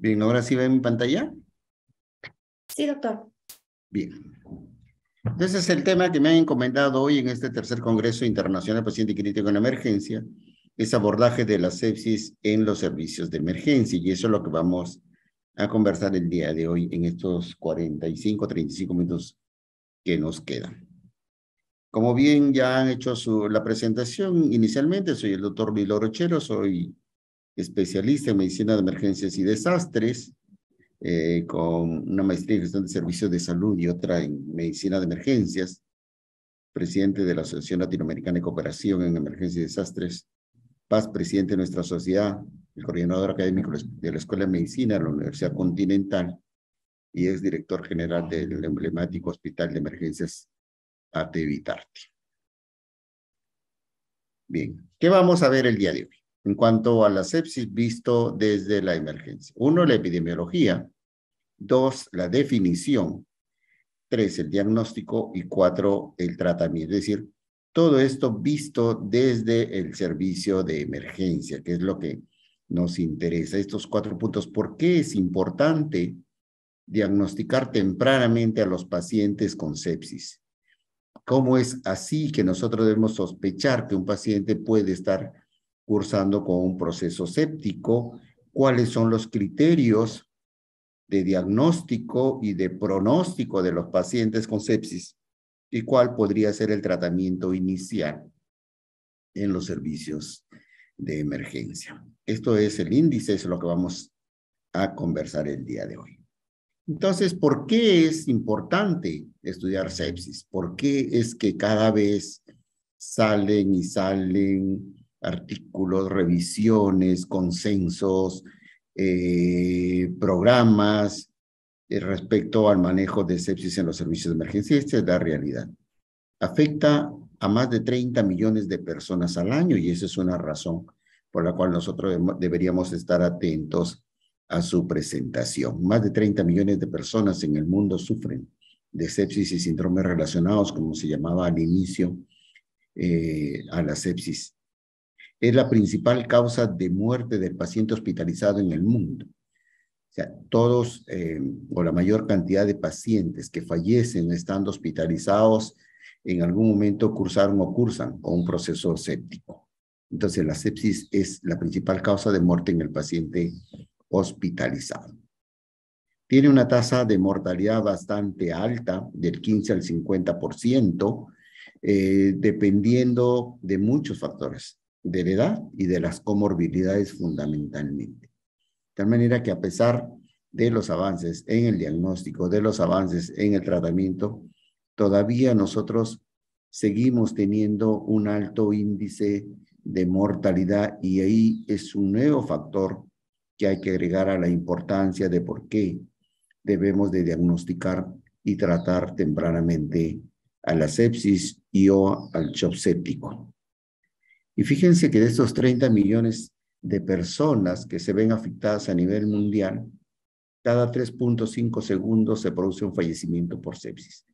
Bien, ¿ahora sí ven mi pantalla? Sí, doctor. Bien. Ese es el tema que me han encomendado hoy en este tercer Congreso Internacional Paciente Crítico en Emergencia, es abordaje de la sepsis en los servicios de emergencia, y eso es lo que vamos a conversar el día de hoy en estos 35 minutos que nos quedan. Como bien ya han hecho la presentación inicialmente, soy el doctor Luis Lorochero, soy especialista en medicina de emergencias y desastres, con una maestría en gestión de servicios de salud y otra en medicina de emergencias, presidente de la Asociación Latinoamericana de Cooperación en Emergencias y Desastres, Paz, presidente de nuestra sociedad, el coordinador académico de la Escuela de Medicina de la Universidad Continental y es director general del emblemático Hospital de Emergencias AT Vitarte. Bien, ¿qué vamos a ver el día de hoy? En cuanto a la sepsis visto desde la emergencia. Uno, la epidemiología. Dos, la definición. Tres, el diagnóstico. Y cuatro, el tratamiento. Es decir, todo esto visto desde el servicio de emergencia, que es lo que nos interesa. Estos 4 puntos. ¿Por qué es importante diagnosticar tempranamente a los pacientes con sepsis? ¿Cómo es así que nosotros debemos sospechar que un paciente puede estar cursando con un proceso séptico? ¿Cuáles son los criterios de diagnóstico y de pronóstico de los pacientes con sepsis? ¿Y cuál podría ser el tratamiento inicial en los servicios de emergencia? Esto es el índice, es lo que vamos a conversar el día de hoy. Entonces, ¿por qué es importante estudiar sepsis? ¿Por qué es que cada vez salen y salen artículos, revisiones, consensos, programas respecto al manejo de sepsis en los servicios de emergencia? Esta es la realidad. Afecta a más de 30 millones de personas al año y esa es una razón por la cual nosotros deberíamos estar atentos a su presentación. Más de 30 millones de personas en el mundo sufren de sepsis y síndromes relacionados, como se llamaba al inicio, a la sepsis. Es la principal causa de muerte del paciente hospitalizado en el mundo. O sea, todos o la mayor cantidad de pacientes que fallecen estando hospitalizados en algún momento cursaron o cursan con un proceso séptico. Entonces, la sepsis es la principal causa de muerte en el paciente hospitalizado. Tiene una tasa de mortalidad bastante alta, del 15 al 50%, dependiendo de muchos factores, de la edad y de las comorbilidades fundamentalmente. De tal manera que a pesar de los avances en el diagnóstico, de los avances en el tratamiento, todavía nosotros seguimos teniendo un alto índice de mortalidad y ahí es un nuevo factor que hay que agregar a la importancia de por qué debemos de diagnosticar y tratar tempranamente a la sepsis y o al shock séptico. Y fíjense que de estos 30 millones de personas que se ven afectadas a nivel mundial, cada 3.5 segundos se produce un fallecimiento por sepsis.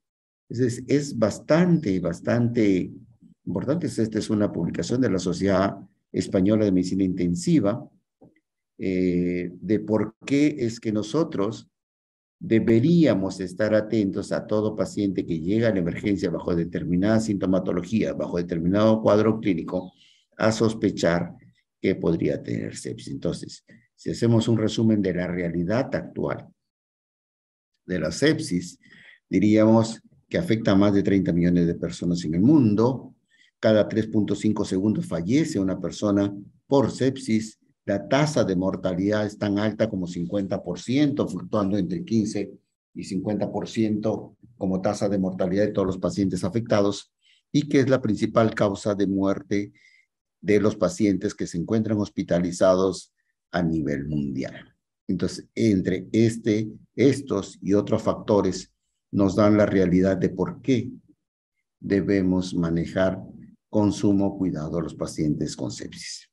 Es bastante importante. Esta es una publicación de la Sociedad Española de Medicina Intensiva, de por qué es que nosotros deberíamos estar atentos a todo paciente que llega a la emergencia bajo determinada sintomatología, bajo determinado cuadro clínico, a sospechar que podría tener sepsis. Entonces, si hacemos un resumen de la realidad actual de la sepsis, diríamos que afecta a más de 30 millones de personas en el mundo. Cada 3.5 segundos fallece una persona por sepsis. La tasa de mortalidad es tan alta como 50%, fluctuando entre 15 y 50% como tasa de mortalidad de todos los pacientes afectados, y que es la principal causa de muerte de los pacientes que se encuentran hospitalizados a nivel mundial. Entonces, entre estos y otros factores nos dan la realidad de por qué debemos manejar con sumo cuidado a los pacientes con sepsis.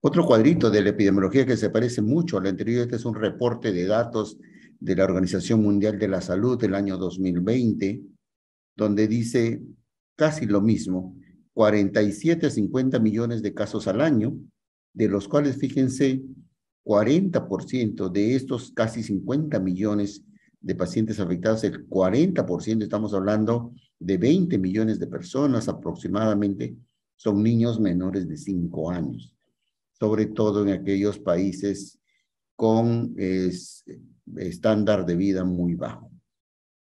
Otro cuadrito de la epidemiología que se parece mucho al anterior, este es un reporte de datos de la Organización Mundial de la Salud del año 2020, donde dice casi lo mismo, 47 a 50 millones de casos al año, de los cuales, fíjense, 40% de estos casi 50 millones de pacientes afectados, el 40%, estamos hablando de 20 millones de personas aproximadamente, son niños menores de 5 años, sobre todo en aquellos países con estándar de vida muy bajo.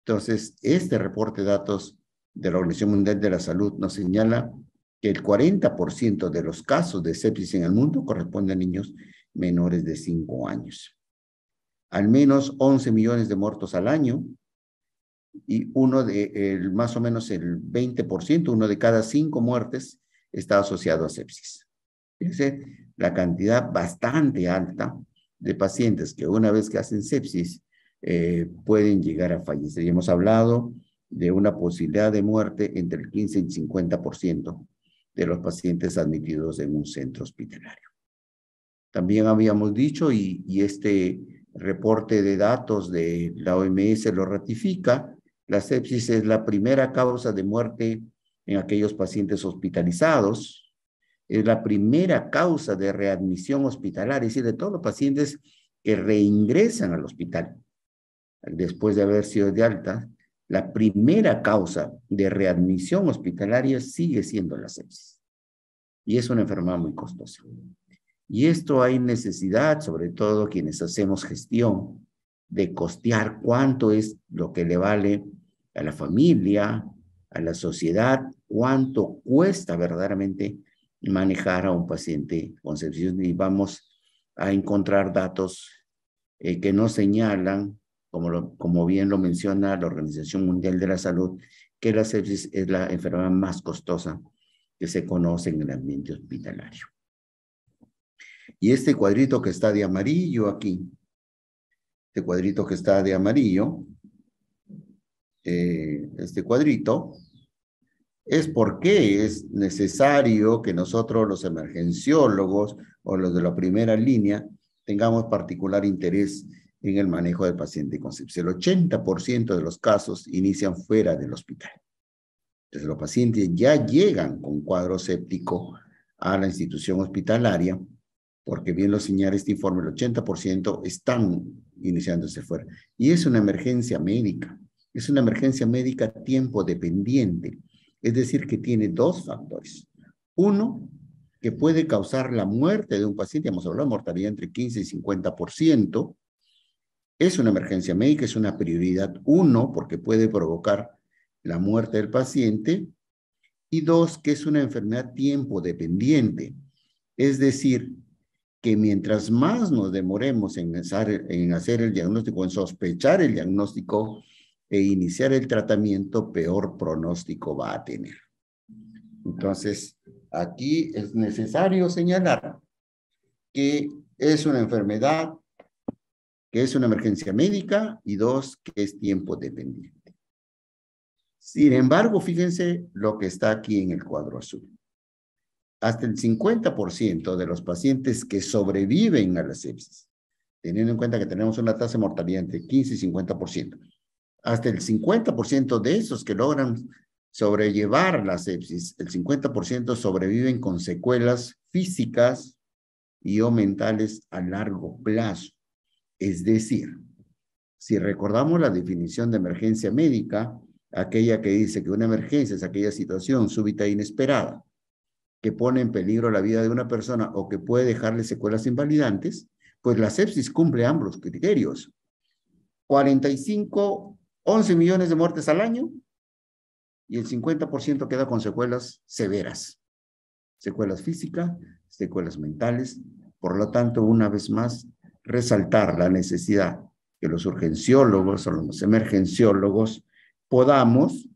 Entonces, este reporte de datos de la Organización Mundial de la Salud nos señala que el 40% de los casos de sepsis en el mundo corresponden a niños menores de 5 años. Al menos 11 millones de muertos al año y más o menos el 20%, uno de cada 5 muertes está asociado a sepsis. Fíjense, la cantidad bastante alta de pacientes que una vez que hacen sepsis pueden llegar a fallecer. Y hemos hablado de una posibilidad de muerte entre el 15 y el 50% de los pacientes admitidos en un centro hospitalario. También habíamos dicho, y este reporte de datos de la OMS lo ratifica, la sepsis es la primera causa de muerte en aquellos pacientes hospitalizados, es la primera causa de readmisión hospitalaria, es decir, de todos los pacientes que reingresan al hospital después de haber sido de alta, la primera causa de readmisión hospitalaria sigue siendo la sepsis. Y es una enfermedad muy costosa. Y esto hay necesidad, sobre todo quienes hacemos gestión, de costear cuánto es lo que le vale a la familia, a la sociedad, cuánto cuesta verdaderamente manejar a un paciente con sepsis. Y vamos a encontrar datos que nos señalan, como bien lo menciona la Organización Mundial de la Salud, que la sepsis es la enfermedad más costosa que se conoce en el ambiente hospitalario. Y este cuadrito que está de amarillo aquí, este cuadrito que está de amarillo, este cuadrito, es porque es necesario que nosotros los emergenciólogos o los de la primera línea tengamos particular interés en el manejo del paciente con sepsis. El 80% de los casos inician fuera del hospital. Entonces los pacientes ya llegan con cuadro séptico a la institución hospitalaria, porque bien lo señala este informe, el 80% están iniciándose fuera. Y es una emergencia médica. Es una emergencia médica tiempo dependiente. Es decir, que tiene dos factores. Uno, que puede causar la muerte de un paciente. Hemos hablado de mortalidad entre 15 y 50%. Es una emergencia médica, es una prioridad 1, porque puede provocar la muerte del paciente. Y 2, que es una enfermedad tiempo dependiente. Es decir, que mientras más nos demoremos en hacer el diagnóstico, en sospechar el diagnóstico e iniciar el tratamiento, peor pronóstico va a tener. Entonces, aquí es necesario señalar que es una enfermedad, que es una emergencia médica, y 2, que es tiempo dependiente. Sin embargo, fíjense lo que está aquí en el cuadro azul. Hasta el 50% de los pacientes que sobreviven a la sepsis, teniendo en cuenta que tenemos una tasa de mortalidad entre 15 y 50%, hasta el 50% de esos que logran sobrellevar la sepsis, el 50% sobreviven con secuelas físicas y o mentales a largo plazo. Es decir, si recordamos la definición de emergencia médica, aquella que dice que una emergencia es aquella situación súbita e inesperada que pone en peligro la vida de una persona o que puede dejarle secuelas invalidantes, pues la sepsis cumple ambos criterios. 11 millones de muertes al año y el 50% queda con secuelas severas. Secuelas físicas, secuelas mentales. Por lo tanto, una vez más, resaltar la necesidad que los urgenciólogos o los emergenciólogos podamos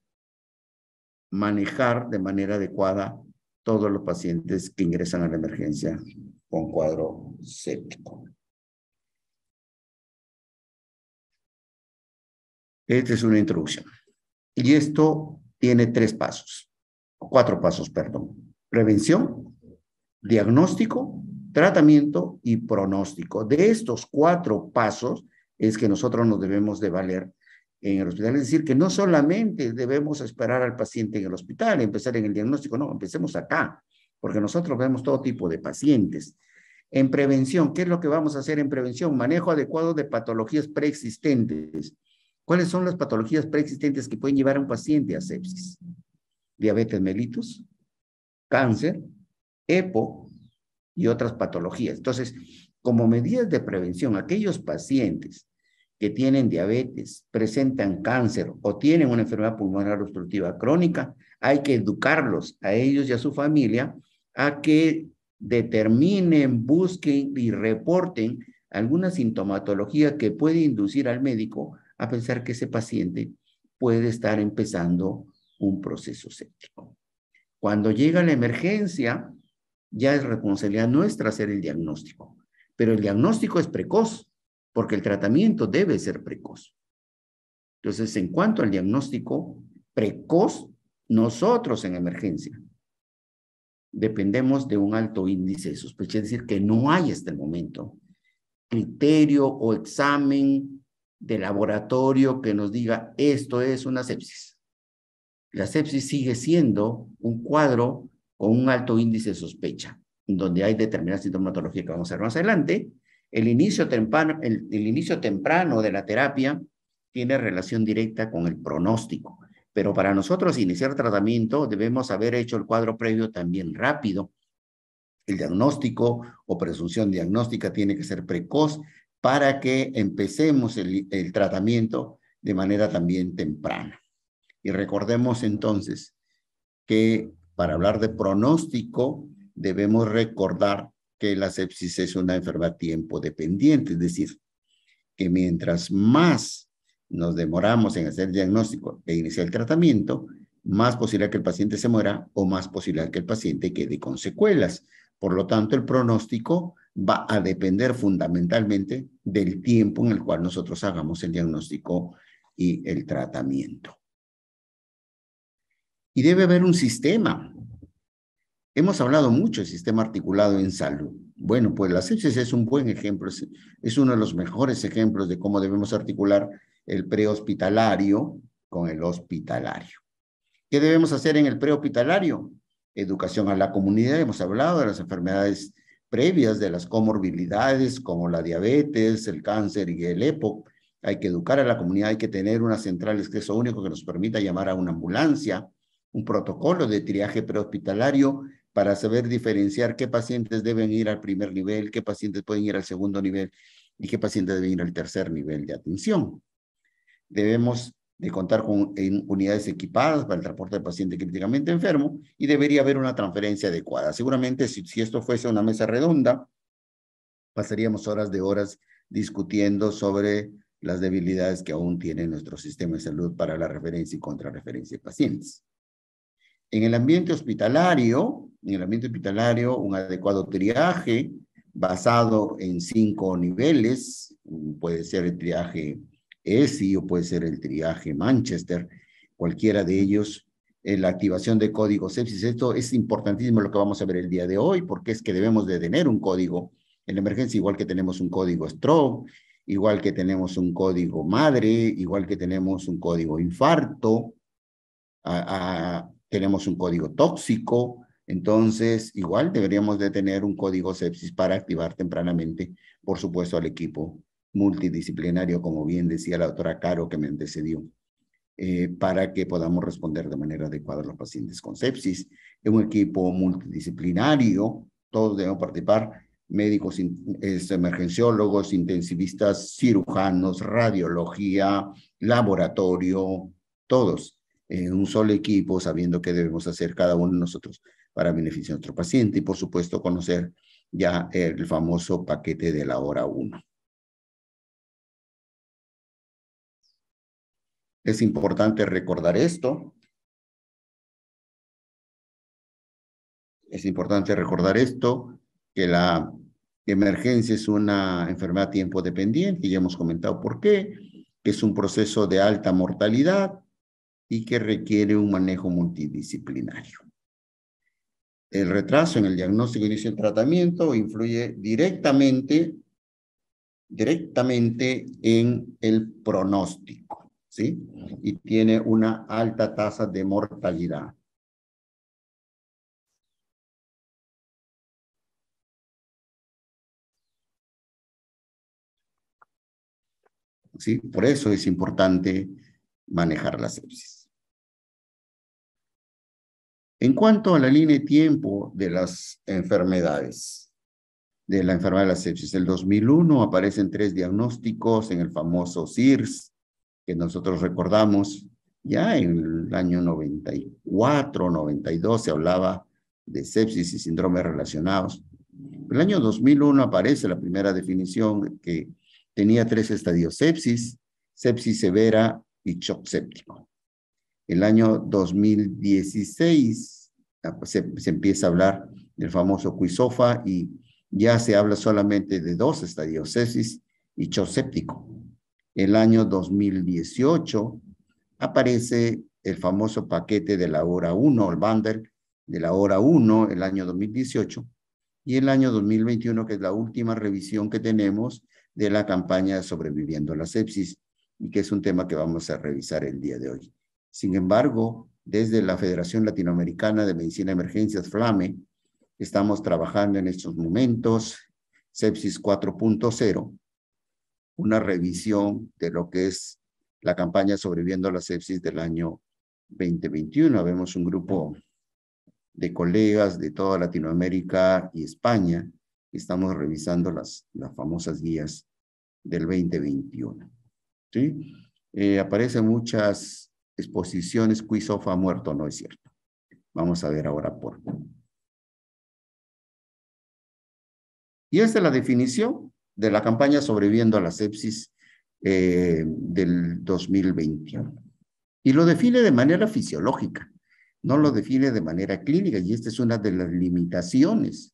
manejar de manera adecuada todos los pacientes que ingresan a la emergencia con cuadro séptico. Esta es una introducción. Y esto tiene 4 pasos, perdón. Prevención, diagnóstico, tratamiento y pronóstico. De estos 4 pasos es que nosotros nos debemos de valer en el hospital. Es decir, que no solamente debemos esperar al paciente en el hospital, empezar en el diagnóstico, no, empecemos acá, porque nosotros vemos todo tipo de pacientes. En prevención, ¿qué es lo que vamos a hacer en prevención? Manejo adecuado de patologías preexistentes. ¿Cuáles son las patologías preexistentes que pueden llevar a un paciente a sepsis? Diabetes mellitus, cáncer, EPO y otras patologías. Entonces, como medidas de prevención, aquellos pacientes que tienen diabetes, presentan cáncer o tienen una enfermedad pulmonar obstructiva crónica, hay que educarlos a ellos y a su familia a que determinen, busquen y reporten alguna sintomatología que puede inducir al médico a pensar que ese paciente puede estar empezando un proceso séptico. Cuando llega la emergencia, ya es responsabilidad nuestra hacer el diagnóstico, pero el diagnóstico es precoz, porque el tratamiento debe ser precoz. Entonces, en cuanto al diagnóstico precoz, nosotros en emergencia dependemos de un alto índice de sospecha, es decir, que no hay hasta el momento criterio o examen de laboratorio que nos diga esto es una sepsis. La sepsis sigue siendo un cuadro con un alto índice de sospecha, donde hay determinada sintomatología que vamos a ver más adelante. El inicio temprano de la terapia tiene relación directa con el pronóstico, pero para nosotros iniciar tratamiento debemos haber hecho el cuadro previo también rápido. El diagnóstico o presunción diagnóstica tiene que ser precoz para que empecemos el tratamiento de manera también temprana. Y recordemos entonces que para hablar de pronóstico debemos recordar que la sepsis es una enfermedad tiempo dependiente, es decir, que mientras más nos demoramos en hacer el diagnóstico e iniciar el tratamiento, más posibilidad que el paciente se muera o más posibilidad que el paciente quede con secuelas. Por lo tanto, el pronóstico va a depender fundamentalmente del tiempo en el cual nosotros hagamos el diagnóstico y el tratamiento. Y debe haber un sistema. Hemos hablado mucho del sistema articulado en salud. Bueno, pues la sepsis es un buen ejemplo, es uno de los mejores ejemplos de cómo debemos articular el prehospitalario con el hospitalario. ¿Qué debemos hacer en el prehospitalario? Educación a la comunidad. Hemos hablado de las enfermedades previas, de las comorbilidades como la diabetes, el cáncer y el EPOC. Hay que educar a la comunidad, hay que tener una central de acceso único que nos permita llamar a una ambulancia, un protocolo de triaje prehospitalario para saber diferenciar qué pacientes deben ir al primer nivel, qué pacientes pueden ir al segundo nivel y qué pacientes deben ir al tercer nivel de atención. Debemos de contar con unidades equipadas para el transporte del paciente críticamente enfermo y debería haber una transferencia adecuada. Seguramente si esto fuese una mesa redonda, pasaríamos horas de horas discutiendo sobre las debilidades que aún tiene nuestro sistema de salud para la referencia y contrarreferencia de pacientes. En el ambiente hospitalario, un adecuado triaje basado en 5 niveles, puede ser el triaje ESI o puede ser el triaje Manchester, cualquiera de ellos, la activación de código sepsis. Esto es importantísimo lo que vamos a ver el día de hoy, porque es que debemos de tener un código en la emergencia, igual que tenemos un código stroke, igual que tenemos un código madre, igual que tenemos un código infarto, tenemos un código tóxico, entonces igual deberíamos de tener un código sepsis para activar tempranamente, por supuesto, al equipo multidisciplinario, como bien decía la doctora Caro que me antecedió, para que podamos responder de manera adecuada a los pacientes con sepsis. En un equipo multidisciplinario, todos debemos participar, médicos, emergenciólogos, intensivistas, cirujanos, radiología, laboratorio, todos en un solo equipo, sabiendo qué debemos hacer cada uno de nosotros para beneficiar a nuestro paciente y, por supuesto, conocer ya el famoso paquete de la hora 1. Es importante recordar esto. Es importante recordar esto, que la emergencia es una enfermedad tiempo dependiente, y ya hemos comentado por qué, que es un proceso de alta mortalidad y que requiere un manejo multidisciplinario. El retraso en el diagnóstico y inicio del tratamiento influye directamente en el pronóstico, ¿sí? Y tiene una alta tasa de mortalidad. ¿sí? Por eso es importante manejar la sepsis. En cuanto a la línea de tiempo de las enfermedades, de la enfermedad de la sepsis, el 2001 aparecen 3 diagnósticos en el famoso SIRS, que nosotros recordamos. Ya en el año 94, 92 se hablaba de sepsis y síndromes relacionados. En el año 2001 aparece la primera definición que tenía 3 estadios: sepsis, sepsis severa y shock séptico. El año 2016 se empieza a hablar del famoso QISOFA y ya se habla solamente de 2 estadios, sepsis y shock séptico. El año 2018 aparece el famoso paquete de la hora 1, el bundle de la hora 1, el año 2018, y el año 2021, que es la última revisión que tenemos de la campaña Sobreviviendo a la Sepsis, y que es un tema que vamos a revisar el día de hoy. Sin embargo, desde la Federación Latinoamericana de Medicina de Emergencias, FLAME, estamos trabajando en estos momentos Sepsis 4.0, una revisión de lo que es la campaña Sobreviviendo a la Sepsis del año 2021. Vemos un grupo de colegas de toda Latinoamérica y España. Estamos revisando las famosas guías del 2021. ¿Sí? Aparecen muchas exposiciones, QISOFA muerto, no es cierto. Vamos a ver ahora por qué. Y esta es la definición de la campaña Sobreviviendo a la Sepsis del 2021. Y lo define de manera fisiológica, no lo define de manera clínica, y esta es una de las limitaciones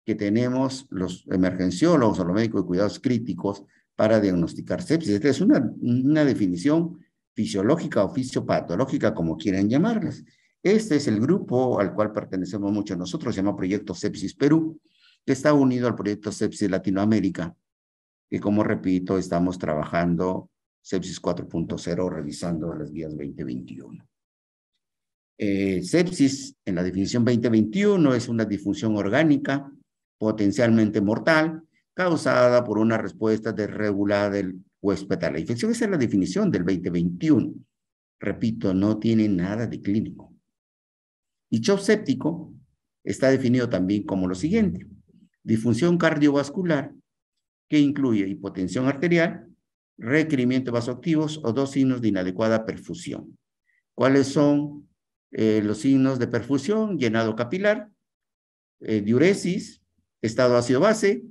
que tenemos los emergenciólogos o los médicos de cuidados críticos para diagnosticar sepsis. Esta es una definición fisiológica o fisiopatológica, como quieran llamarlas. Este es el grupo al cual pertenecemos mucho nosotros, se llama Proyecto Sepsis Perú, que está unido al Proyecto Sepsis Latinoamérica, que, como repito, estamos trabajando Sepsis 4.0, revisando las guías 2021. Sepsis, en la definición 2021, es una disfunción orgánica potencialmente mortal causada por una respuesta desregulada del huésped a la infección. Esa es la definición del 2021. Repito, no tiene nada de clínico. Y shock séptico está definido también como lo siguiente: disfunción cardiovascular que incluye hipotensión arterial, requerimiento de vasoactivos o 2 signos de inadecuada perfusión. ¿Cuáles son los signos de perfusión? Llenado capilar, diuresis, estado ácido-base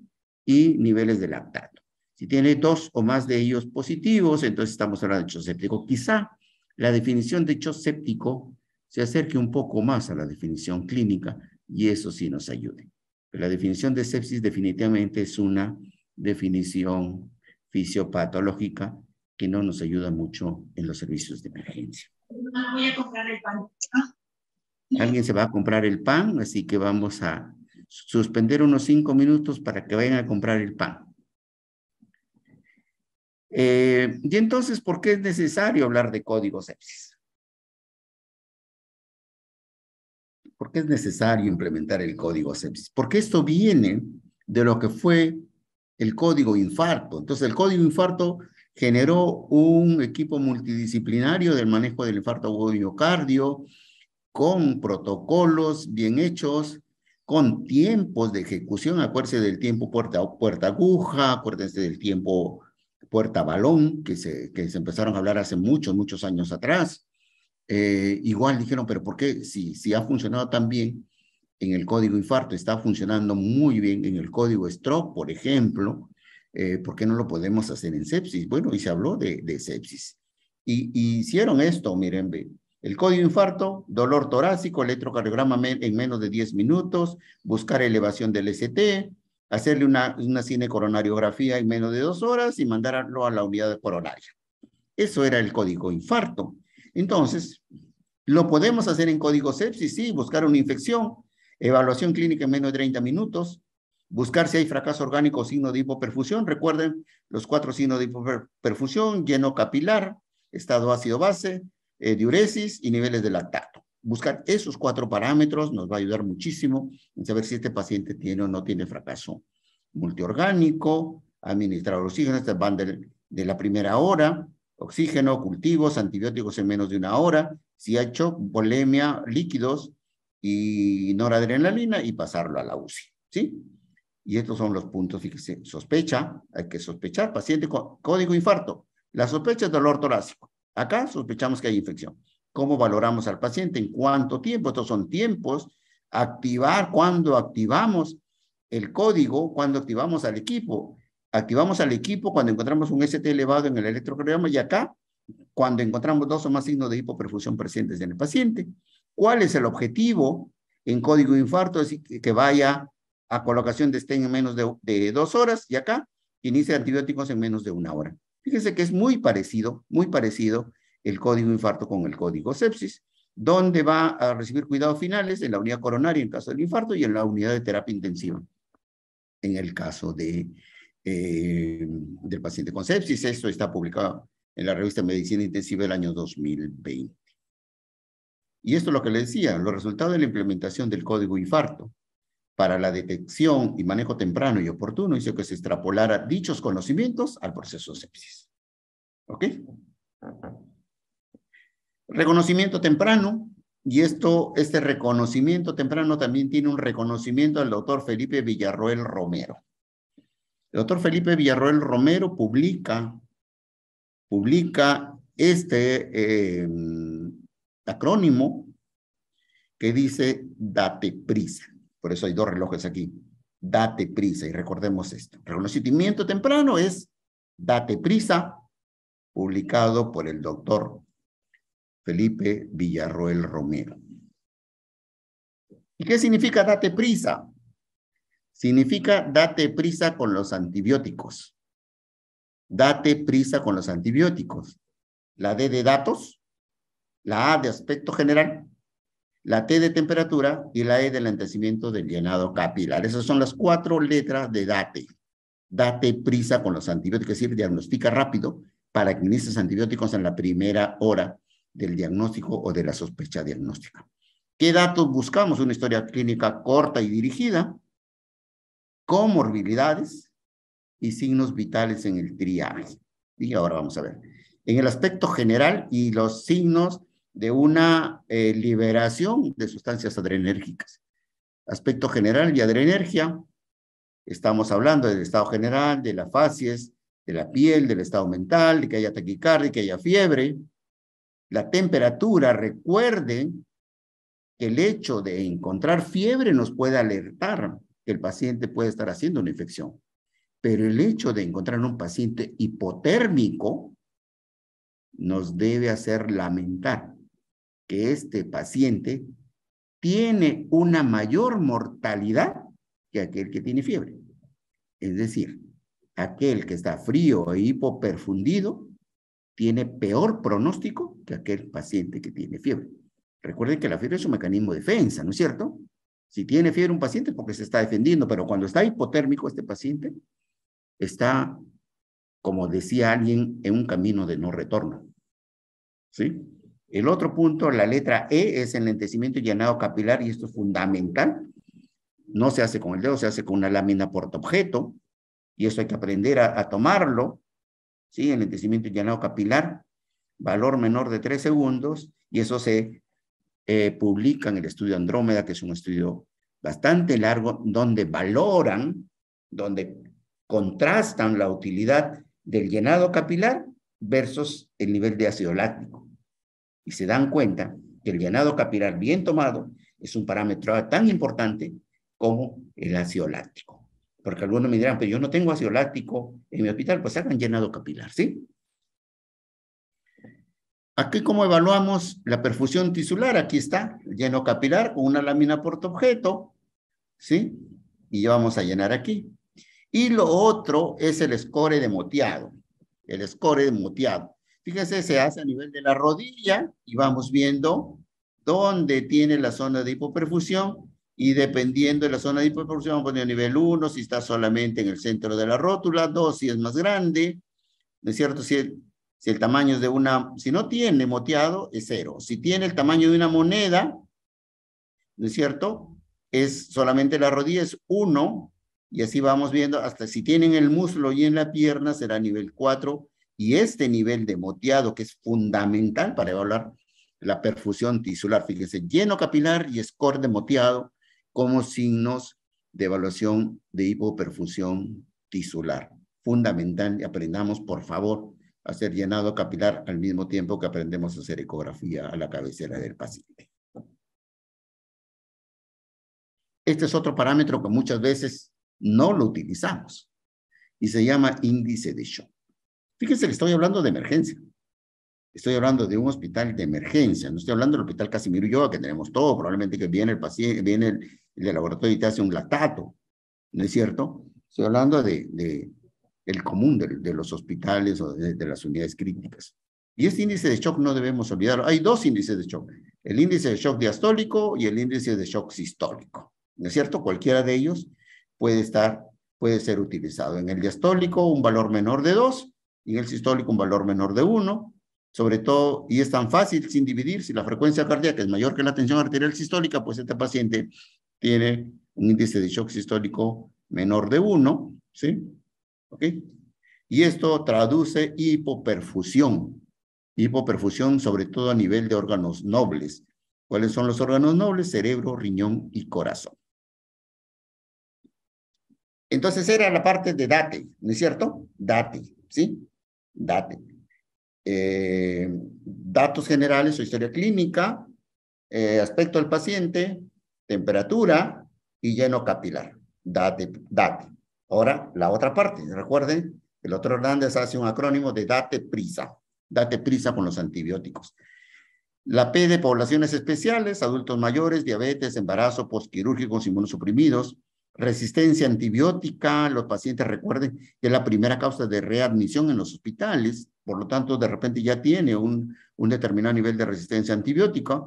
y niveles de lactato. Si tiene 2 o más de ellos positivos, entonces estamos hablando de shock séptico. Quizá la definición de shock séptico se acerque un poco más a la definición clínica y eso sí nos ayude. Pero la definición de sepsis definitivamente es una definición fisiopatológica que no nos ayuda mucho en los servicios de emergencia. Voy a comprar el pan. Alguien se va a comprar el pan, así que vamos a suspender unos 5 minutos para que vayan a comprar el pan. Y entonces, ¿por qué es necesario hablar de código sepsis? ¿Por qué es necesario implementar el código sepsis? Porque esto viene de lo que fue el código infarto. Entonces, el código infarto generó un equipo multidisciplinario del manejo del infarto agudo de miocardio, con protocolos bien hechos, con tiempos de ejecución. Acuérdense del tiempo puerta aguja, acuérdense del tiempo puerta balón, que se empezaron a hablar hace muchos años atrás. Igual dijeron, pero ¿por qué? Si ha funcionado tan bien en el código infarto, está funcionando muy bien en el código stroke, por ejemplo, ¿por qué no lo podemos hacer en sepsis? Bueno, y se habló de sepsis. Y hicieron esto, miren, el código infarto, dolor torácico, electrocardiograma en menos de 10 minutos, buscar elevación del ST, hacerle una cinecoronariografía en menos de 2 horas y mandarlo a la unidad coronaria. Eso era el código infarto. Entonces, ¿lo podemos hacer en código sepsis? Sí, buscar una infección, evaluación clínica en menos de 30 minutos, buscar si hay fracaso orgánico o signo de hipoperfusión. Recuerden los 4 signos de hipoperfusión: lleno capilar, estado ácido-base, diuresis y niveles de lactato. Buscar esos 4 parámetros nos va a ayudar muchísimo en saber si este paciente tiene o no tiene fracaso multiorgánico, administrar oxígeno, este bundle de la primera hora, oxígeno, cultivos, antibióticos en menos de una hora, si ha hecho volemia, líquidos y noradrenalina y pasarlo a la UCI, ¿sí? Y estos son los puntos, fíjese, sospecha, hay que sospechar, paciente con código infarto, la sospecha es dolor torácico, acá sospechamos que hay infección. ¿Cómo valoramos al paciente? ¿En cuánto tiempo? Estos son tiempos, activar, cuando activamos el código, cuando activamos al equipo. Activamos al equipo cuando encontramos un ST elevado en el electrocardiograma y acá, cuando encontramos 2 o más signos de hipoperfusión presentes en el paciente. ¿Cuál es el objetivo en código infarto? Es decir, que vaya a colocación de stent en menos de 2 horas y acá inicia antibióticos en menos de 1 hora. Fíjense que es muy parecido el código infarto con el código sepsis, donde va a recibir cuidados finales en la unidad coronaria en caso del infarto y en la unidad de terapia intensiva en el caso del paciente con sepsis. Esto está publicado en la revista Medicina Intensiva del año 2020. Y esto es lo que le decía, los resultados de la implementación del código infarto para la detección y manejo temprano y oportuno hizo que se extrapolara dichos conocimientos al proceso de sepsis. ¿Ok? Reconocimiento temprano, y este reconocimiento temprano también tiene un reconocimiento al doctor Felipe Villarroel Romero. El doctor Felipe Villarroel Romero publica este acrónimo que dice date prisa. Por eso hay 2 relojes aquí. Date prisa, y recordemos esto. Reconocimiento temprano es date prisa, publicado por el doctor Felipe Villarroel Romero. ¿Y qué significa date prisa? Significa date prisa con los antibióticos. Date prisa con los antibióticos. La D de datos, la A de aspecto general, la T de temperatura y la E del lentecimiento del llenado capilar. Esas son las 4 letras de date. Date prisa con los antibióticos, es decir, diagnostica rápido para que inicies antibióticos en la primera hora del diagnóstico o de la sospecha diagnóstica. ¿Qué datos buscamos? Una historia clínica corta y dirigida, comorbilidades y signos vitales en el triaje. Y ahora vamos a ver. En el aspecto general y los signos de una liberación de sustancias adrenérgicas. Aspecto general y adrenergia, estamos hablando del estado general, de la facies, de la piel, del estado mental, de que haya taquicardia, que haya fiebre. La temperatura, recuerden que el hecho de encontrar fiebre nos puede alertar que el paciente puede estar haciendo una infección. Pero el hecho de encontrar un paciente hipotérmico nos debe hacer lamentar que este paciente tiene una mayor mortalidad que aquel que tiene fiebre. Es decir, aquel que está frío e hipoperfundido tiene peor pronóstico que aquel paciente que tiene fiebre. Recuerden que la fiebre es un mecanismo de defensa, ¿no es cierto? Si tiene fiebre un paciente es porque se está defendiendo, pero cuando está hipotérmico este paciente está, como decía alguien, en un camino de no retorno. ¿Sí? El otro punto, la letra E, es el lentecimiento y llenado capilar, y esto es fundamental. No se hace con el dedo, se hace con una lámina portaobjeto, y eso hay que aprender a tomarlo. ¿Sí? El lentecimiento y llenado capilar, valor menor de 3 segundos, y eso se publica en el estudio Andrómeda, que es un estudio bastante largo, donde valoran, donde contrastan la utilidad del llenado capilar versus el nivel de ácido láctico. Y se dan cuenta que el llenado capilar bien tomado es un parámetro tan importante como el ácido láctico. Porque algunos me dirán, pero yo no tengo ácido láctico en mi hospital, pues hagan llenado capilar, ¿sí? Aquí, ¿cómo evaluamos la perfusión tisular? Aquí está, el lleno capilar con una lámina portaobjeto, ¿sí? Y ya vamos a llenar aquí. Y lo otro es el score de moteado. El score de moteado. Fíjense, se hace a nivel de la rodilla y vamos viendo dónde tiene la zona de hipoperfusión, y dependiendo de la zona de hipoperfusión vamos a poner nivel 1, si está solamente en el centro de la rótula, 2 si es más grande, ¿no es cierto? Si el tamaño es de si no tiene moteado, es 0. Si tiene el tamaño de una moneda, ¿no es cierto? Es solamente la rodilla, es 1, y así vamos viendo, hasta si tienen el muslo y en la pierna será nivel 4, Y este nivel de moteado, que es fundamental para evaluar la perfusión tisular, fíjense, lleno capilar y score de moteado como signos de evaluación de hipoperfusión tisular. Fundamental, y aprendamos, por favor, a hacer llenado capilar al mismo tiempo que aprendemos a hacer ecografía a la cabecera del paciente. Este es otro parámetro que muchas veces no lo utilizamos y se llama índice de shock. Fíjense que estoy hablando de emergencia. Estoy hablando de un hospital de emergencia. No estoy hablando del hospital Casimiro Ulloa, que tenemos todo. Probablemente que viene el paciente, viene el de laboratorio y te hace un lactato. ¿No es cierto? Estoy hablando de el común de los hospitales o de las unidades críticas. Y este índice de shock no debemos olvidarlo. Hay dos índices de shock. El índice de shock diastólico y el índice de shock sistólico. ¿No es cierto? Cualquiera de ellos puede ser utilizado. En el diastólico, un valor menor de 2, y en el sistólico, un valor menor de 1. Sobre todo, y es tan fácil sin dividir, si la frecuencia cardíaca es mayor que la tensión arterial sistólica, pues este paciente tiene un índice de shock sistólico menor de 1, ¿sí? ¿Ok? Y esto traduce hipoperfusión. Hipoperfusión sobre todo a nivel de órganos nobles. ¿Cuáles son los órganos nobles? Cerebro, riñón y corazón. Entonces era la parte de DATE, ¿no es cierto? DATE, ¿sí? DATE. Datos generales o historia clínica, aspecto del paciente, temperatura y lleno capilar. DATE. Ahora, la otra parte. Recuerden, el otro Hernández hace un acrónimo de DATE-PRISA. DATE-PRISA con los antibióticos. La P de poblaciones especiales, adultos mayores, diabetes, embarazo, postquirúrgicos, inmunosuprimidos, resistencia antibiótica. Los pacientes recuerden que es la primera causa de readmisión en los hospitales, por lo tanto, de repente ya tiene un determinado nivel de resistencia antibiótica.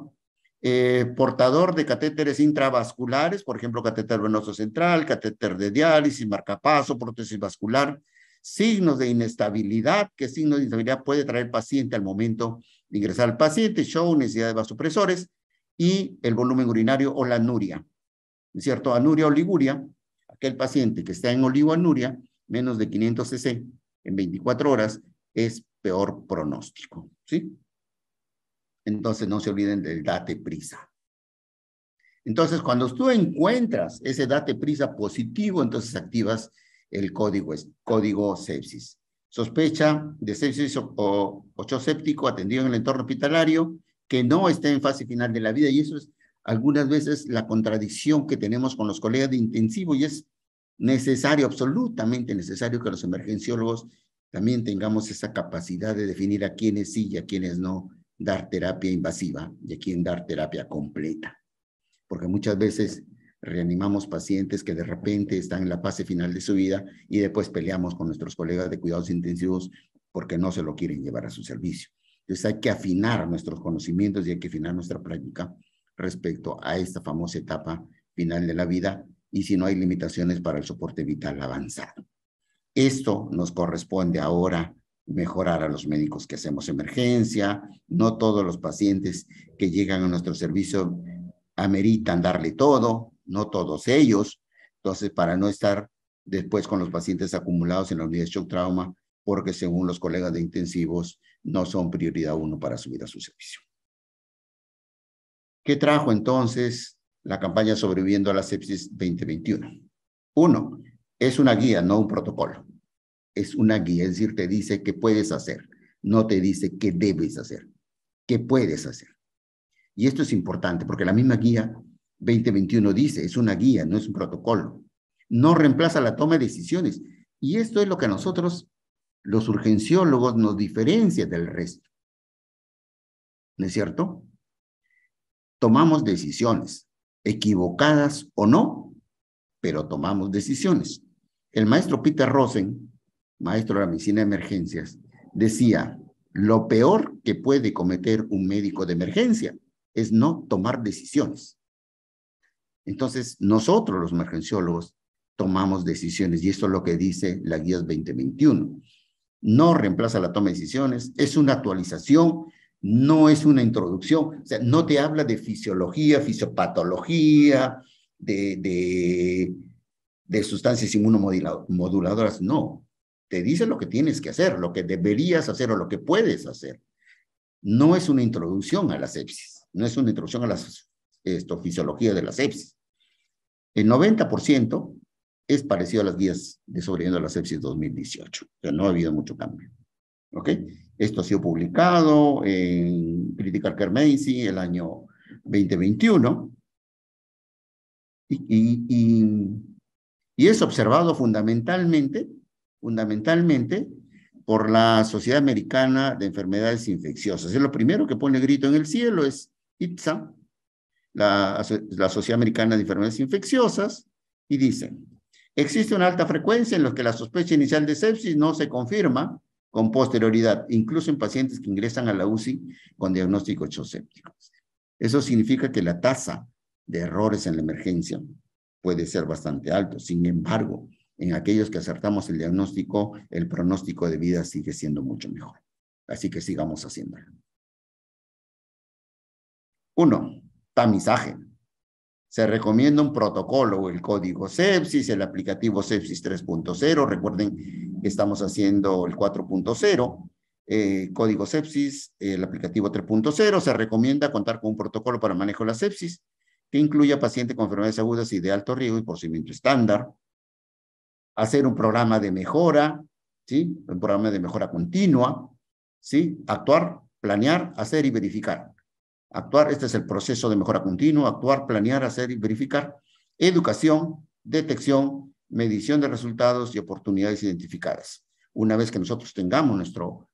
Portador de catéteres intravasculares, por ejemplo, catéter venoso central, catéter de diálisis, marcapaso, prótesis vascular. Signos de inestabilidad. ¿Qué signos de inestabilidad puede traer el paciente al momento de ingresar al paciente? Show, necesidad de vasopresores y el volumen urinario o la anuria. ¿Es cierto? Anuria o liguria, aquel paciente que está en oligoanuria, menos de 500 cc en 24 horas, es peor pronóstico, ¿sí? Entonces no se olviden del DATE-PRISA. Entonces, cuando tú encuentras ese DATE-PRISA positivo, entonces activas el código sepsis. Sospecha de sepsis o shock séptico atendido en el entorno hospitalario que no esté en fase final de la vida, y eso es algunas veces la contradicción que tenemos con los colegas de intensivo, y es necesario, absolutamente necesario, que los emergenciólogos también tengamos esa capacidad de definir a quiénes sí y a quiénes no dar terapia invasiva y a quién dar terapia completa. Porque muchas veces reanimamos pacientes que de repente están en la fase final de su vida y después peleamos con nuestros colegas de cuidados intensivos porque no se lo quieren llevar a su servicio. Entonces hay que afinar nuestros conocimientos y hay que afinar nuestra práctica respecto a esta famosa etapa final de la vida, y si no hay limitaciones para el soporte vital avanzado. Esto nos corresponde ahora mejorar a los médicos que hacemos emergencia. No todos los pacientes que llegan a nuestro servicio ameritan darle todo, no todos ellos. Entonces, para no estar después con los pacientes acumulados en la unidad de shock trauma, porque según los colegas de intensivos, no son prioridad 1 para subir a su servicio. ¿Qué trajo entonces la campaña Sobreviviendo a la Sepsis 2021? 1, es una guía, no un protocolo. Es una guía, es decir, te dice qué puedes hacer, no te dice qué debes hacer, qué puedes hacer. Y esto es importante porque la misma guía 2021 dice, es una guía, no es un protocolo. No reemplaza la toma de decisiones. Y esto es lo que a nosotros, los urgenciólogos, nos diferencia del resto. ¿No es cierto? Tomamos decisiones, equivocadas o no, pero tomamos decisiones. El maestro Peter Rosen, maestro de la medicina de emergencias, decía, lo peor que puede cometer un médico de emergencia es no tomar decisiones. Entonces, nosotros los emergenciólogos tomamos decisiones, y esto es lo que dice la guía 2021. No reemplaza la toma de decisiones, es una actualización, no es una introducción, o sea, no te habla de fisiología, fisiopatología, de sustancias inmunomoduladoras, no. te dice lo que tienes que hacer, lo que deberías hacer o lo que puedes hacer. No es una introducción a la sepsis, no es una introducción a la fisiología de la sepsis. El 90% es parecido a las guías de sobreviviendo a la sepsis 2018. O sea, no ha habido mucho cambio. ¿Ok? Esto ha sido publicado en Critical Care Medicine el año 2021 y es observado fundamentalmente por la Sociedad Americana de Enfermedades Infecciosas. Es lo primero que pone grito en el cielo, es IPSA, la Sociedad Americana de Enfermedades Infecciosas, y dice, existe una alta frecuencia en los que la sospecha inicial de sepsis no se confirma con posterioridad, incluso en pacientes que ingresan a la UCI con diagnósticos exosépticos. Eso significa que la tasa de errores en la emergencia puede ser bastante alto. Sin embargo, en aquellos que acertamos el diagnóstico, el pronóstico de vida sigue siendo mucho mejor. Así que sigamos haciéndolo. 1. Tamizaje. Se recomienda un protocolo, el código sepsis, el aplicativo sepsis 3.0. Recuerden que estamos haciendo el 4.0. Código sepsis, el aplicativo 3.0. Se recomienda contar con un protocolo para manejo de la sepsis que incluya pacientes con enfermedades agudas y de alto riesgo y procedimiento estándar. Hacer un programa de mejora, ¿sí? Un programa de mejora continua, ¿sí? Actuar, planear, hacer y verificar. Actuar, este es el proceso de mejora continua, actuar, planear, hacer y verificar. Educación, detección, medición de resultados y oportunidades identificadas. Una vez que nosotros tengamos nuestro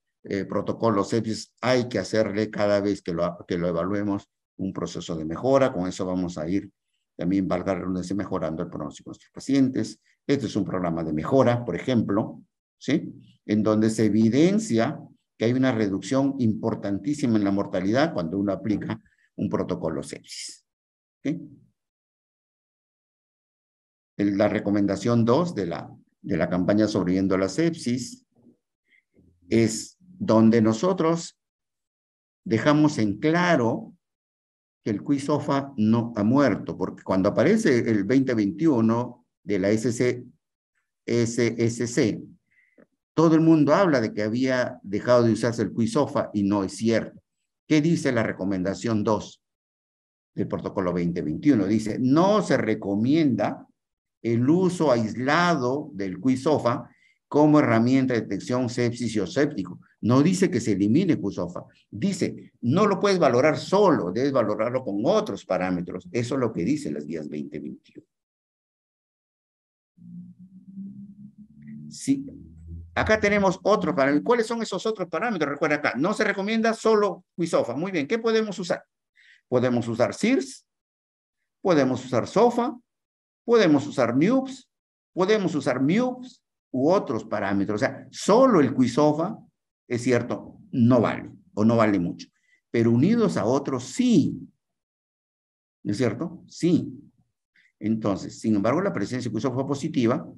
protocolo sepsis, hay que hacerle cada vez que lo evaluemos un proceso de mejora. Con eso vamos a ir también, valga la redundancia, mejorando el pronóstico de nuestros pacientes. Este es un programa de mejora, por ejemplo, ¿sí? En donde se evidencia que hay una reducción importantísima en la mortalidad cuando uno aplica un protocolo sepsis. ¿Okay? La recomendación 2 de la campaña Sobreviviendo a la Sepsis es donde nosotros dejamos en claro que el QI-SOFA no ha muerto, porque cuando aparece el 2021 de la SSC, todo el mundo habla de que había dejado de usarse el QI-SOFA y no es cierto. ¿Qué dice la recomendación 2 del protocolo 2021? Dice, no se recomienda el uso aislado del QI-SOFA como herramienta de detección sepsis y séptico. No dice que se elimine QI-SOFA. Dice, no lo puedes valorar solo, debes valorarlo con otros parámetros. Eso es lo que dicen las guías 2021. Sí. Acá tenemos otros parámetros. ¿Cuáles son esos otros parámetros? Recuerda acá, no se recomienda solo QI-SOFA. Muy bien, ¿qué podemos usar? Podemos usar SIRS, podemos usar SOFA, podemos usar NUPS, podemos usar MUPS u otros parámetros. O sea, solo el QI-SOFA, es cierto, no vale o no vale mucho. Pero unidos a otros, sí. ¿No es cierto? Sí. Entonces, sin embargo, la presencia de QI-SOFA positiva,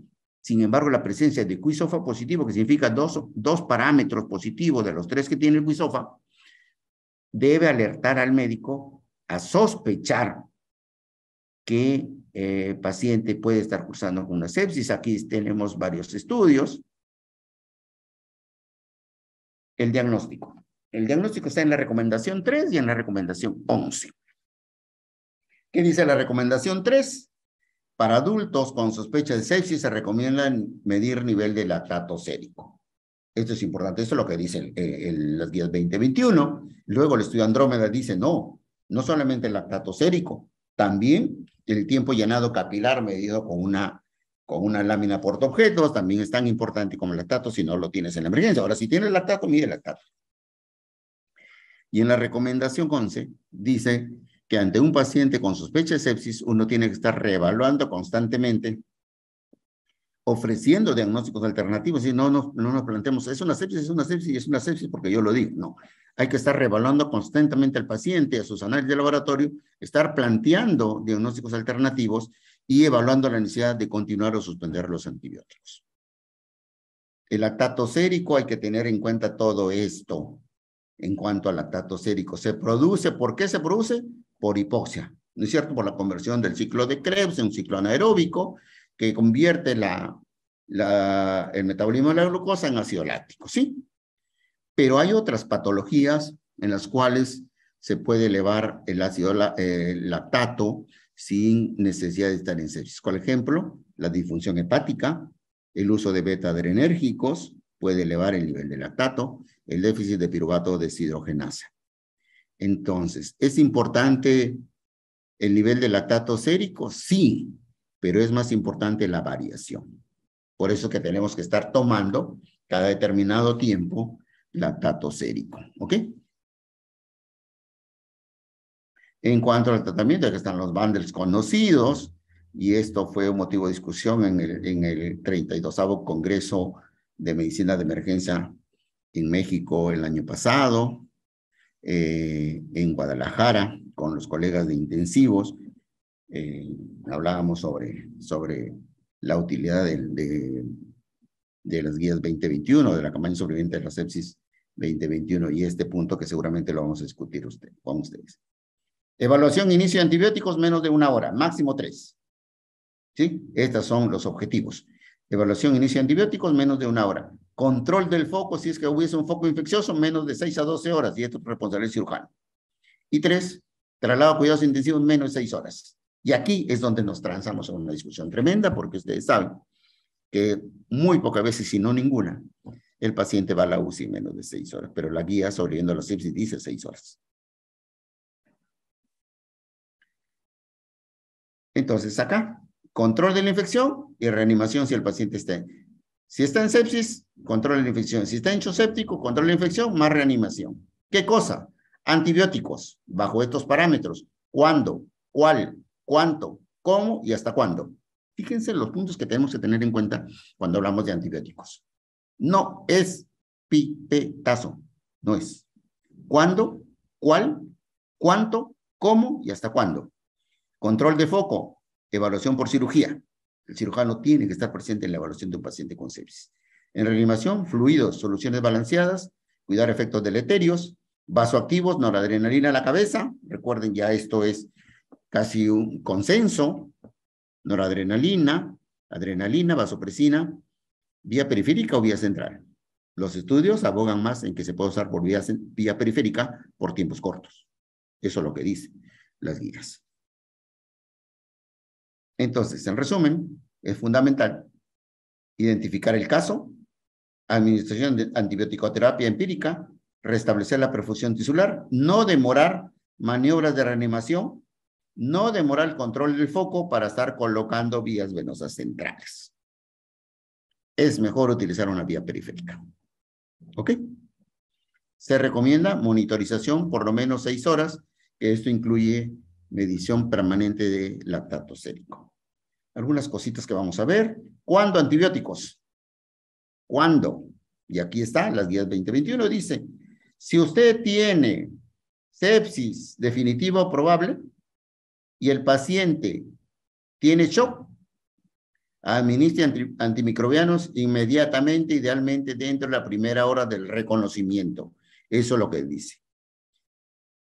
sin embargo, la presencia de QI-SOFA positivo, que significa dos parámetros positivos de los 3 que tiene el QI-SOFA, debe alertar al médico a sospechar que el paciente puede estar cursando con una sepsis. Aquí tenemos varios estudios. El diagnóstico. El diagnóstico está en la recomendación 3 y en la recomendación 11. ¿Qué dice la recomendación 3? Para adultos con sospecha de sepsis se recomienda medir nivel de lactato sérico. Esto es importante, esto es lo que dicen las guías 2021. Luego el estudio Andrómeda dice, no solamente el lactato sérico, también el tiempo llenado capilar medido con una lámina portaobjetos, también es tan importante como el lactato si no lo tienes en la emergencia. Ahora, si tienes lactato, mide el lactato. Y en la recomendación 11 dice que ante un paciente con sospecha de sepsis, uno tiene que estar reevaluando constantemente, ofreciendo diagnósticos alternativos, y no nos planteemos, es una sepsis porque yo lo digo. No, hay que estar reevaluando constantemente al paciente, a sus análisis de laboratorio, estar planteando diagnósticos alternativos y evaluando la necesidad de continuar o suspender los antibióticos. El lactato sérico, hay que tener en cuenta todo esto. En cuanto al lactato sérico, se produce, ¿por qué se produce? Por hipoxia, ¿no es cierto? Por la conversión del ciclo de Krebs en un ciclo anaeróbico que convierte la el metabolismo de la glucosa en ácido láctico, ¿sí? Pero hay otras patologías en las cuales se puede elevar el ácido lactato sin necesidad de estar en sepsis. Por ejemplo, la disfunción hepática, el uso de beta-adrenérgicos puede elevar el nivel de lactato, el déficit de piruvato deshidrogenasa. Entonces, ¿es importante el nivel de lactato sérico? Sí, pero es más importante la variación. Por eso que tenemos que estar tomando cada determinado tiempo lactato sérico, ¿ok? En cuanto al tratamiento, aquí están los bundles conocidos, y esto fue un motivo de discusión en el 32º Congreso de Medicina de Emergencia en México el año pasado, en Guadalajara, con los colegas de intensivos, hablábamos sobre la utilidad de las guías 2021, de la campaña sobreviviente de la sepsis 2021, y este punto que seguramente lo vamos a discutir con ustedes. Evaluación, inicio de antibióticos, menos de 1 hora, máximo 3. ¿Sí? Estos son los objetivos. Evaluación, inicio de antibióticos, menos de 1 hora. Control del foco, si es que hubiese un foco infeccioso, menos de 6 a 12 horas, y esto es responsabilidad del cirujano. Y 3, traslado a cuidados intensivos, menos de 6 horas. Y aquí es donde nos transamos en una discusión tremenda, porque ustedes saben que muy pocas veces, si no ninguna, el paciente va a la UCI en menos de 6 horas, pero la guía sobreviviendo a la sepsis dice 6 horas. Entonces, acá, control de la infección y reanimación si el paciente está si está en sepsis, control de la infección. Si está hecho séptico, control de la infección, más reanimación. ¿Qué cosa? Antibióticos, bajo estos parámetros. ¿Cuándo? ¿Cuál? ¿Cuánto? ¿Cómo? ¿Y hasta cuándo? Fíjense los puntos que tenemos que tener en cuenta cuando hablamos de antibióticos. No es pipetazo, no es. ¿Cuándo? ¿Cuál? ¿Cuánto? ¿Cómo? ¿Y hasta cuándo? Control de foco, evaluación por cirugía. El cirujano tiene que estar presente en la evaluación de un paciente con sepsis. En reanimación, fluidos, soluciones balanceadas, cuidar efectos deleterios, vasoactivos, noradrenalina a la cabeza. Recuerden, ya esto es casi un consenso. Noradrenalina, adrenalina, vasopresina, vía periférica o vía central. Los estudios abogan más en que se puede usar por vía periférica por tiempos cortos. Eso es lo que dicen las guías. Entonces, en resumen, es fundamental identificar el caso, administración de antibiótico-terapia empírica, restablecer la perfusión tisular, no demorar maniobras de reanimación, no demorar el control del foco para estar colocando vías venosas centrales. Es mejor utilizar una vía periférica. ¿Ok? Se recomienda monitorización por lo menos 6 horas, que esto incluye medición permanente de lactato sérico. Algunas cositas que vamos a ver. ¿Cuándo antibióticos? ¿Cuándo? Y aquí está, las guías 2021 dice, si usted tiene sepsis definitiva o probable y el paciente tiene shock, administre antimicrobianos inmediatamente, idealmente dentro de la primera hora del reconocimiento. Eso es lo que dice.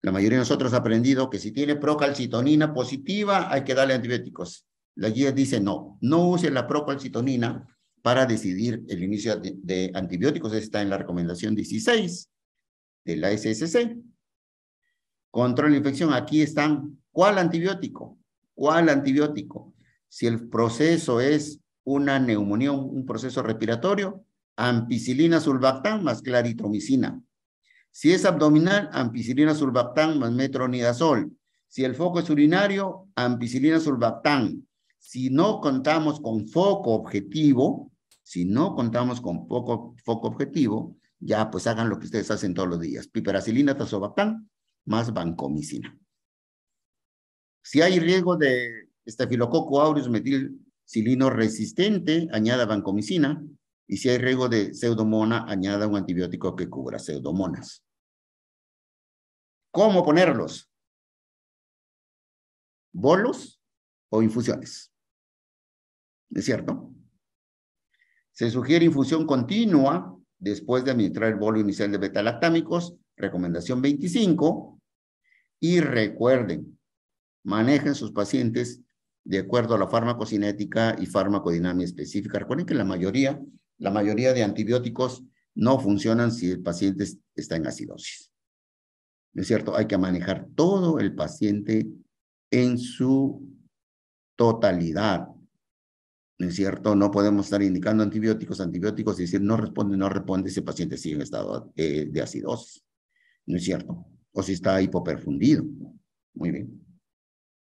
La mayoría de nosotros ha aprendido que si tiene procalcitonina positiva, hay que darle antibióticos. La guía dice no use la procalcitonina para decidir el inicio de antibióticos. Está en la recomendación 16 de la SSC. Control de infección, aquí están. ¿Cuál antibiótico? ¿Cuál antibiótico? Si el proceso es una neumonía, un proceso respiratorio, ampicilina sulbactam más claritromicina. Si es abdominal, ampicilina sulbactam más metronidazol. Si el foco es urinario, ampicilina sulbactam. Si no contamos con foco objetivo, ya pues hagan lo que ustedes hacen todos los días. Piperacilina, tazobactam, más vancomicina. Si hay riesgo de estafilococo aureus metilcilino resistente, añada vancomicina. Y si hay riesgo de pseudomona, añada un antibiótico que cubra pseudomonas. ¿Cómo ponerlos? ¿Bolos o infusiones? ¿Es cierto? Se sugiere infusión continua después de administrar el bolo inicial de betalactámicos, recomendación 25. Y recuerden, manejen sus pacientes de acuerdo a la farmacocinética y farmacodinámica específica. Recuerden que la mayoría de antibióticos no funcionan si el paciente está en acidosis. ¿No es cierto? Hay que manejar todo el paciente en su totalidad. ¿No es cierto? No podemos estar indicando antibióticos y decir no responde, ese paciente sigue en estado de acidosis. ¿No es cierto? O si está hipoperfundido. Muy bien.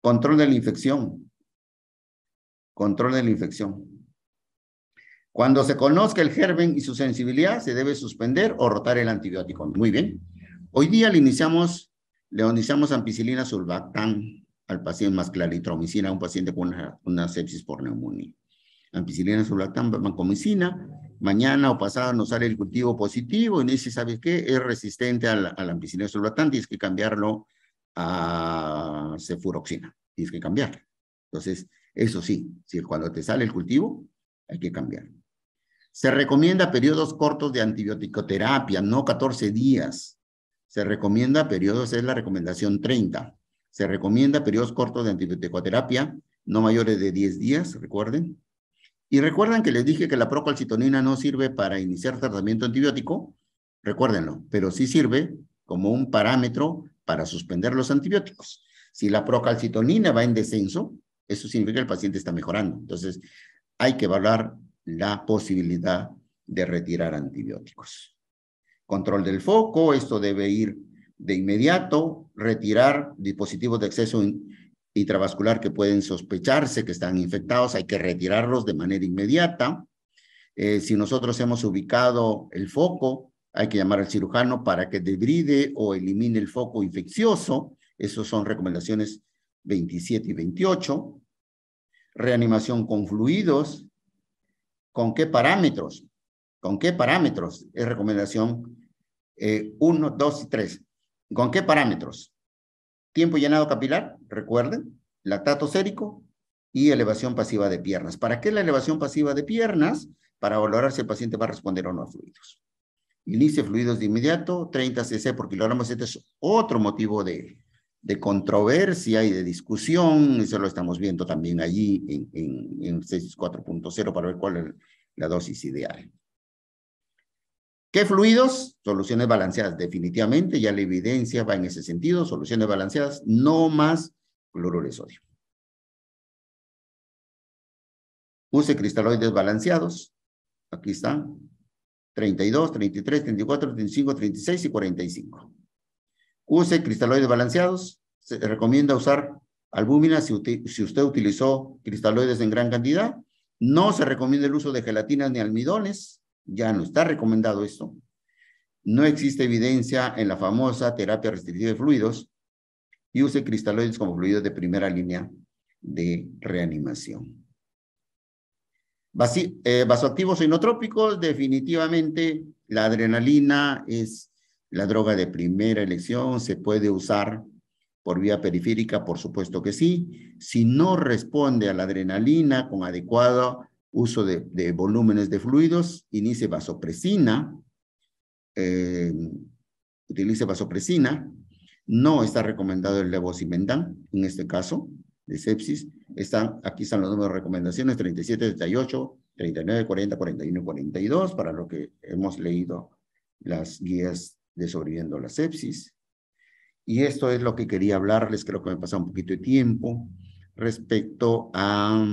Control de la infección. Control de la infección. Cuando se conozca el germen y su sensibilidad, se debe suspender o rotar el antibiótico. Muy bien. Hoy día le iniciamos ampicilina sulbactam al paciente, más claritromicina a un paciente con una sepsis por neumonía. Ampicilina sulbactam, vancomicina. Mañana o pasado nos sale el cultivo positivo y dice, ¿sabes qué? Es resistente a la ampicilina sulbactam, tienes que cambiarlo a cefuroxina. Tienes que cambiarlo. Entonces, eso sí, si cuando te sale el cultivo, hay que cambiarlo. Se recomienda periodos cortos de antibioticoterapia, no 14 días. Se recomienda periodos, es la recomendación 30. Se recomienda periodos cortos de antibioticoterapia, no mayores de 10 días, recuerden. Y recuerdan que les dije que la procalcitonina no sirve para iniciar tratamiento antibiótico, recuérdenlo, pero sí sirve como un parámetro para suspender los antibióticos. Si la procalcitonina va en descenso, eso significa que el paciente está mejorando. Entonces, hay que evaluar la posibilidad de retirar antibióticos. Control del foco, esto debe ir de inmediato, retirar dispositivos de acceso intravascular que pueden sospecharse que están infectados, hay que retirarlos de manera inmediata. Si nosotros hemos ubicado el foco, hay que llamar al cirujano para que debride o elimine el foco infeccioso. Esas son recomendaciones 27 y 28. Reanimación con fluidos. ¿Con qué parámetros? ¿Con qué parámetros? Es recomendación 1, 2 y 3. ¿Con qué parámetros? Tiempo llenado capilar, recuerden, lactato sérico y elevación pasiva de piernas. ¿Para qué la elevación pasiva de piernas? Para valorar si el paciente va a responder o no a fluidos. Inicie fluidos de inmediato, 30 cc por kilogramo. Este es otro motivo de controversia y de discusión. Eso lo estamos viendo también allí en CESIS 4.0 para ver cuál es la dosis ideal. ¿Qué fluidos? Soluciones balanceadas, definitivamente, ya la evidencia va en ese sentido, soluciones balanceadas, no más cloruro de sodio. Use cristaloides balanceados, aquí están, 32, 33, 34, 35, 36 y 45. Use cristaloides balanceados, se recomienda usar albúmina si usted utilizó cristaloides en gran cantidad. No se recomienda el uso de gelatinas ni almidones, ya no está recomendado esto. No existe evidencia en la famosa terapia restrictiva de fluidos y use cristaloides como fluidos de primera línea de reanimación. Vasoactivos o inotrópicos, definitivamente la adrenalina es la droga de primera elección, se puede usar por vía periférica, por supuesto que sí. Si no responde a la adrenalina con adecuado uso de volúmenes de fluidos, inicie vasopresina, utilice vasopresina. No está recomendado el levosimendan, en este caso, de sepsis. Aquí están los números de recomendaciones, 37, 38, 39, 40, 41 y 42, para lo que hemos leído las guías de sobreviviendo a la sepsis. Y esto es lo que quería hablarles, creo que me pasa un poquito de tiempo, respecto a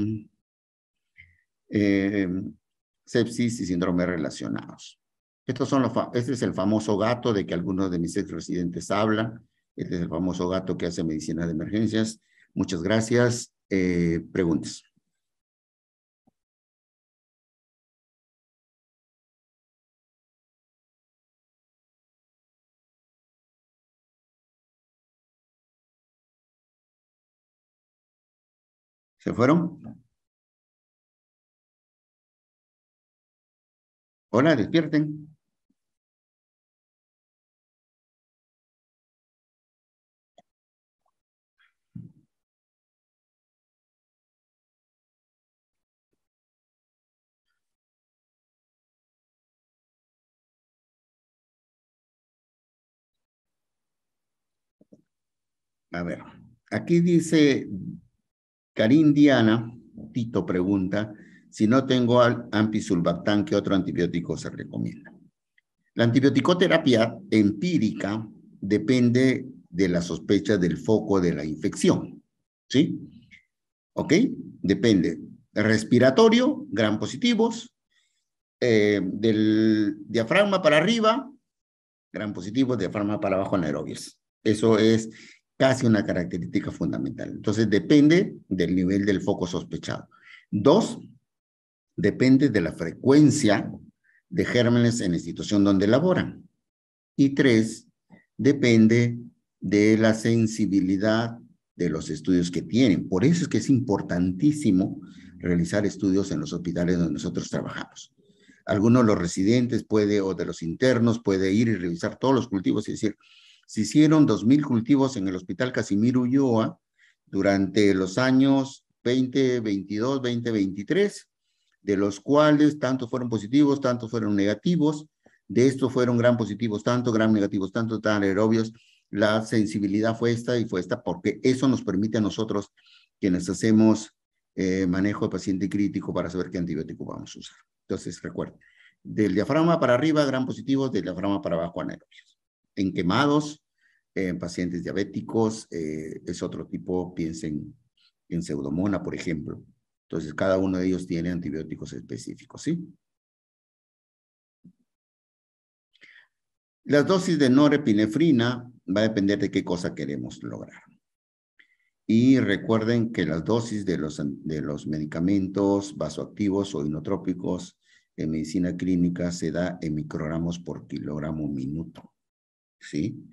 sepsis y síndromes relacionados. Este es el famoso gato de que algunos de mis ex residentes hablan. Este es el famoso gato que hace medicina de emergencias. Muchas gracias. Preguntas. ¿Se fueron? Hola, despierten. A ver, aquí dice Karin Diana, Tito pregunta, si no tengo ampicsulbactam, ¿qué otro antibiótico se recomienda? La antibioticoterapia empírica depende de la sospecha del foco de la infección, ¿sí? ¿Ok? Depende. Respiratorio, gram positivos, del diafragma para arriba, gram positivos, diafragma para abajo, anaerobios. Eso es casi una característica fundamental. Entonces, depende del nivel del foco sospechado. 2, depende de la frecuencia de gérmenes en la institución donde laboran. Y 3, depende de la sensibilidad de los estudios que tienen. Por eso es que es importantísimo realizar estudios en los hospitales donde nosotros trabajamos. Algunos de los residentes o de los internos puede ir y revisar todos los cultivos y decir, se hicieron 2,000 cultivos en el Hospital Casimiro Ulloa durante los años 2022, 2023, de los cuales tantos fueron positivos, tantos fueron negativos. De estos fueron gram positivos tanto, gram negativos tanto, tan aerobios. La sensibilidad fue esta y fue esta, porque eso nos permite a nosotros, quienes hacemos manejo de paciente crítico, para saber qué antibiótico vamos a usar. Entonces, recuerden, del diafragma para arriba, gram positivos, del diafragma para abajo, anaerobios. En quemados, en pacientes diabéticos, es otro tipo, piensen en Pseudomonas, por ejemplo. Entonces, cada uno de ellos tiene antibióticos específicos, ¿sí? Las dosis de norepinefrina va a depender de qué cosa queremos lograr. Y recuerden que las dosis de los medicamentos vasoactivos o inotrópicos en medicina clínica se da en microgramos por kilogramo minuto, ¿sí?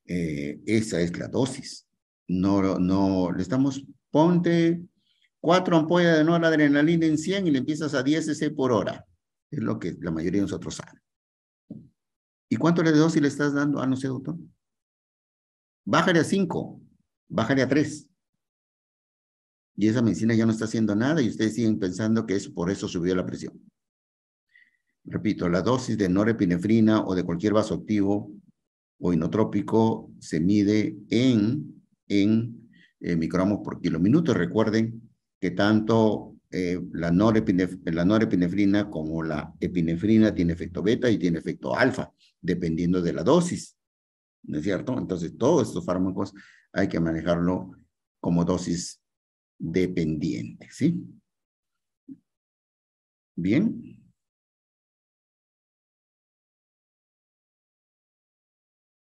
Esa es la dosis. No, le estamos, ponte 4 ampollas de noradrenalina en 100 y le empiezas a 10 cc por hora. Es lo que la mayoría de nosotros saben. ¿Y cuánto de dosis le estás dando? Ah, no sé, doctor. Bájale a 5, bájale a 3. Y esa medicina ya no está haciendo nada y ustedes siguen pensando que por eso subió la presión. Repito, la dosis de norepinefrina o de cualquier vasoactivo o inotrópico se mide en microgramos por kilo minuto. Recuerden que tanto la norepinefrina como la epinefrina tiene efecto beta y tiene efecto alfa, dependiendo de la dosis, ¿no es cierto? Entonces, todos estos fármacos hay que manejarlo como dosis dependiente, ¿sí? Bien.